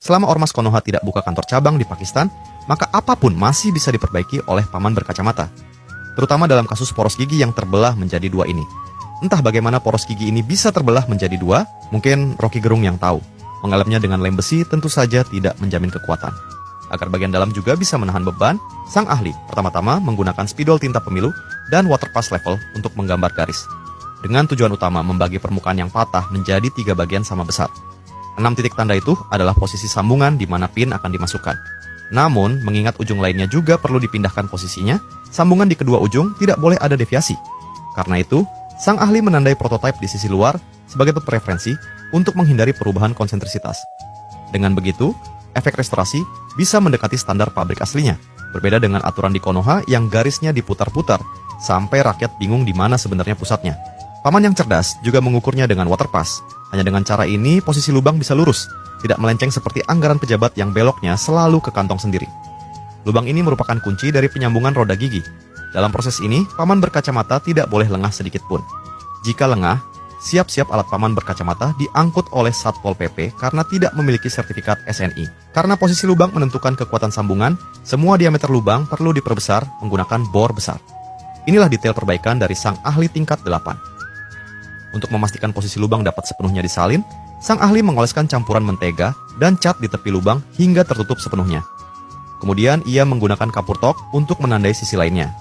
Selama Ormas Konoha tidak buka kantor cabang di Pakistan, maka apapun masih bisa diperbaiki oleh paman berkacamata. Terutama dalam kasus poros gigi yang terbelah menjadi dua ini. Entah bagaimana poros gigi ini bisa terbelah menjadi dua, mungkin Rocky Gerung yang tahu. Mengalemnya dengan lem besi tentu saja tidak menjamin kekuatan. Agar bagian dalam juga bisa menahan beban, sang ahli pertama-tama menggunakan spidol tinta pemilu dan waterpass level untuk menggambar garis. Dengan tujuan utama membagi permukaan yang patah menjadi 3 bagian sama besar. 6 titik tanda itu adalah posisi sambungan di mana pin akan dimasukkan. Namun, mengingat ujung lainnya juga perlu dipindahkan posisinya, sambungan di kedua ujung tidak boleh ada deviasi. Karena itu, sang ahli menandai prototipe di sisi luar sebagai preferensi untuk menghindari perubahan konsentrisitas. Dengan begitu, efek restorasi bisa mendekati standar pabrik aslinya, berbeda dengan aturan di Konoha yang garisnya diputar-putar sampai rakyat bingung di mana sebenarnya pusatnya. Paman yang cerdas juga mengukurnya dengan waterpass. Hanya dengan cara ini, posisi lubang bisa lurus, tidak melenceng seperti anggaran pejabat yang beloknya selalu ke kantong sendiri. Lubang ini merupakan kunci dari penyambungan roda gigi. Dalam proses ini, paman berkacamata tidak boleh lengah sedikit pun. Jika lengah, siap-siap alat paman berkacamata diangkut oleh Satpol PP karena tidak memiliki sertifikat SNI. Karena posisi lubang menentukan kekuatan sambungan, semua diameter lubang perlu diperbesar menggunakan bor besar. Inilah detail perbaikan dari sang ahli tingkat 8. Untuk memastikan posisi lubang dapat sepenuhnya disalin, sang ahli mengoleskan campuran mentega dan cat di tepi lubang hingga tertutup sepenuhnya. Kemudian ia menggunakan kapur tok untuk menandai sisi lainnya.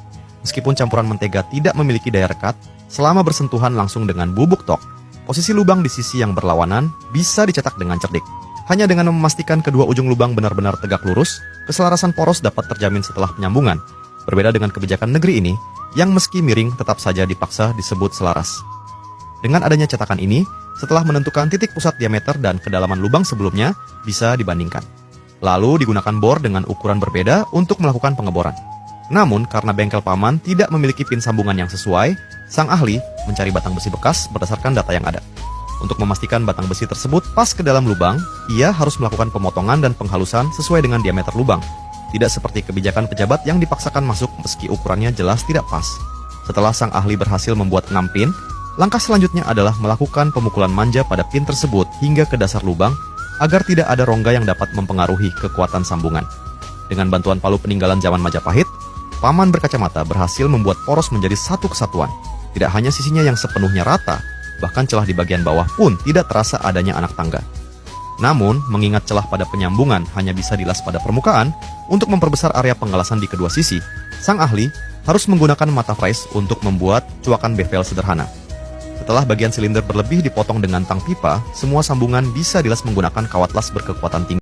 Meskipun campuran mentega tidak memiliki daya rekat, selama bersentuhan langsung dengan bubuk tok, posisi lubang di sisi yang berlawanan bisa dicetak dengan cerdik. Hanya dengan memastikan kedua ujung lubang benar-benar tegak lurus, keselarasan poros dapat terjamin setelah penyambungan. Berbeda dengan kebijakan negeri ini, yang meski miring tetap saja dipaksa disebut selaras. Dengan adanya cetakan ini, setelah menentukan titik pusat diameter dan kedalaman lubang sebelumnya, bisa dibandingkan. Lalu digunakan bor dengan ukuran berbeda untuk melakukan pengeboran. Namun, karena bengkel paman tidak memiliki pin sambungan yang sesuai, sang ahli mencari batang besi bekas berdasarkan data yang ada. Untuk memastikan batang besi tersebut pas ke dalam lubang, ia harus melakukan pemotongan dan penghalusan sesuai dengan diameter lubang. Tidak seperti kebijakan pejabat yang dipaksakan masuk meski ukurannya jelas tidak pas. Setelah sang ahli berhasil membuat 6 pin, langkah selanjutnya adalah melakukan pemukulan manja pada pin tersebut hingga ke dasar lubang agar tidak ada rongga yang dapat mempengaruhi kekuatan sambungan. Dengan bantuan palu peninggalan zaman Majapahit, paman berkacamata berhasil membuat poros menjadi satu kesatuan. Tidak hanya sisinya yang sepenuhnya rata, bahkan celah di bagian bawah pun tidak terasa adanya anak tangga. Namun, mengingat celah pada penyambungan hanya bisa dilas pada permukaan, untuk memperbesar area penggalasan di kedua sisi, sang ahli harus menggunakan mata fries untuk membuat cuakan bevel sederhana. Setelah bagian silinder berlebih dipotong dengan tang pipa, semua sambungan bisa dilas menggunakan kawat las berkekuatan tinggi.